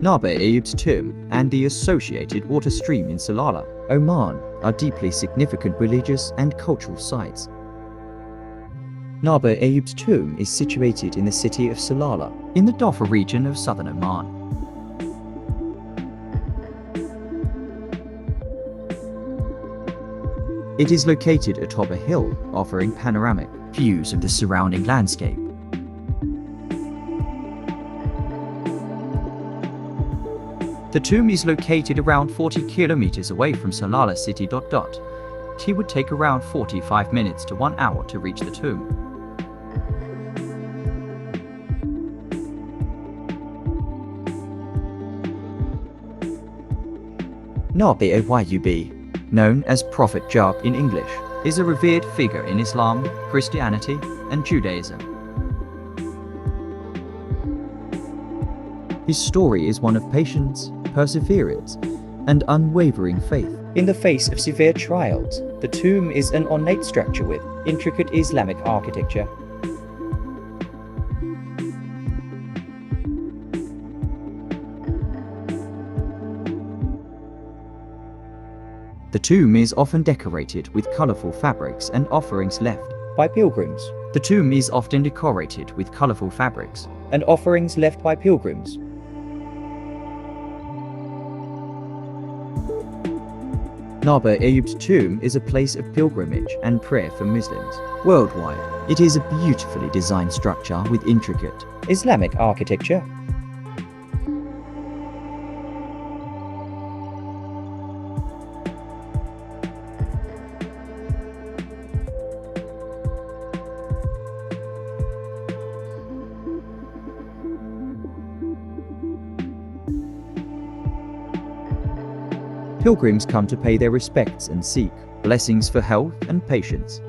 Nabi Ayub's tomb and the associated water stream in Salalah, Oman, are deeply significant religious and cultural sites. Nabi Ayub's tomb is situated in the city of Salalah, in the Dhofar region of southern Oman. It is located atop a hill, offering panoramic views of the surrounding landscape. The tomb is located around 40 kilometers away from Salalah city. It would take around 45 minutes to 1 hour to reach the tomb. Nabi Ayub, known as Prophet Ayoub in English, is a revered figure in Islam, Christianity, and Judaism. His story is one of patience, perseverance, and unwavering faith. In the face of severe trials, the tomb is an ornate structure with intricate Islamic architecture. The tomb is often decorated with colorful fabrics and offerings left by pilgrims. The tomb is often decorated with colorful fabrics and offerings left by pilgrims. Nabi Ayub's tomb is a place of pilgrimage and prayer for Muslims worldwide. It is a beautifully designed structure with intricate Islamic architecture. Pilgrims come to pay their respects and seek blessings for health and patience.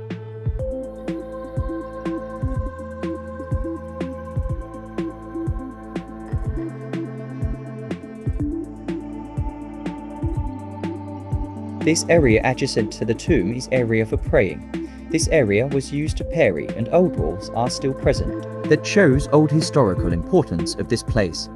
This area adjacent to the tomb is area for praying. This area was used to pray, and old walls are still present that shows old historical importance of this place.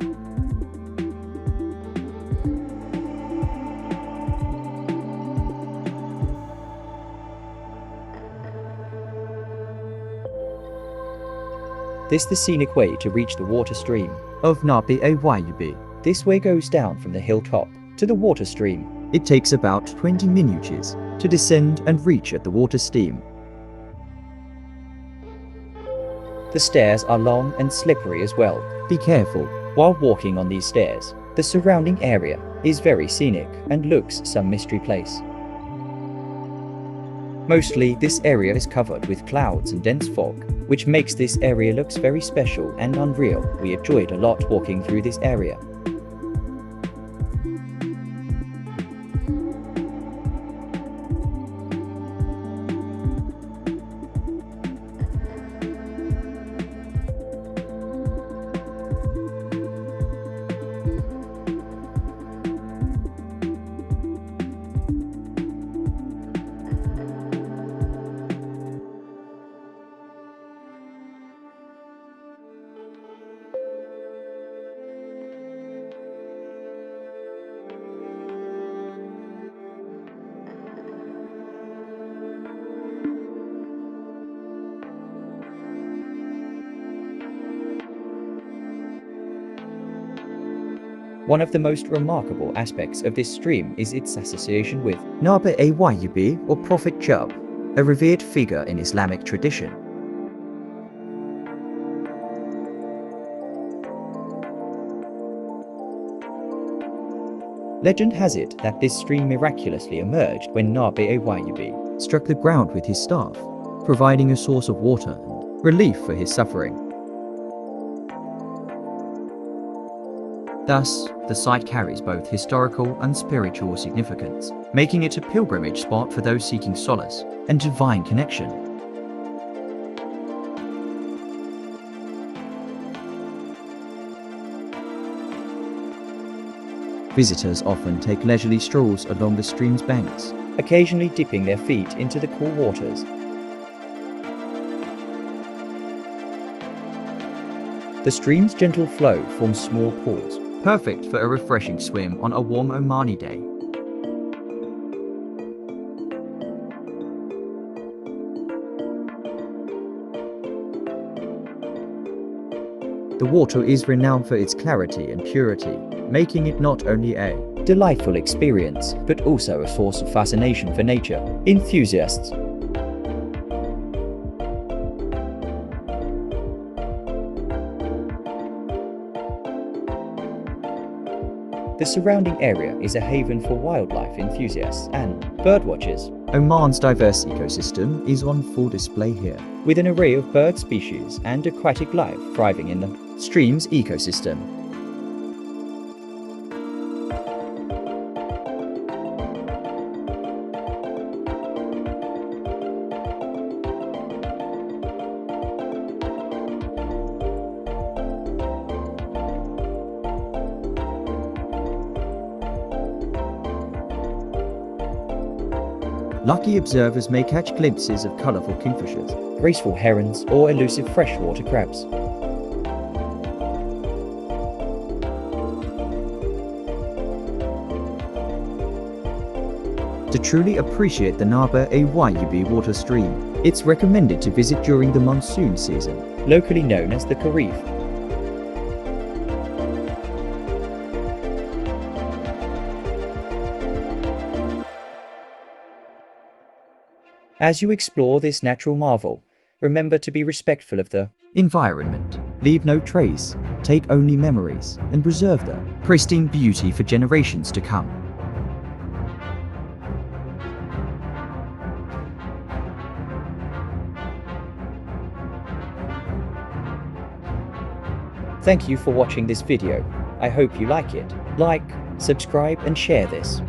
This is the scenic way to reach the water stream of Nabi Ayub. This way goes down from the hilltop to the water stream. It takes about 20 minutes to descend and reach at the water stream. The stairs are long and slippery as well. Be careful while walking on these stairs. The surrounding area is very scenic and looks some mystery place. Mostly this area is covered with clouds and dense fog, which makes this area looks very special and unreal. We enjoyed a lot walking through this area. One of the most remarkable aspects of this stream is its association with Nabi Ayub, or Prophet Ayoub, a revered figure in Islamic tradition. Legend has it that this stream miraculously emerged when Nabi Ayub struck the ground with his staff, providing a source of water and relief for his suffering. Thus, the site carries both historical and spiritual significance, making it a pilgrimage spot for those seeking solace and divine connection. Visitors often take leisurely strolls along the stream's banks, occasionally dipping their feet into the cool waters. The stream's gentle flow forms small pools, perfect for a refreshing swim on a warm Omani day. The water is renowned for its clarity and purity, making it not only a delightful experience, but also a source of fascination for nature enthusiasts. The surrounding area is a haven for wildlife enthusiasts and birdwatchers. Oman's diverse ecosystem is on full display here, with an array of bird species and aquatic life thriving in the stream's ecosystem. Lucky observers may catch glimpses of colorful kingfishers, graceful herons, or elusive freshwater crabs. To truly appreciate the Nabi Ayub water stream, it's recommended to visit during the monsoon season, locally known as the Kharif. As you explore this natural marvel, remember to be respectful of the environment. Leave no trace, take only memories, and preserve the pristine beauty for generations to come. Thank you for watching this video. I hope you like it. Like, subscribe, and share this.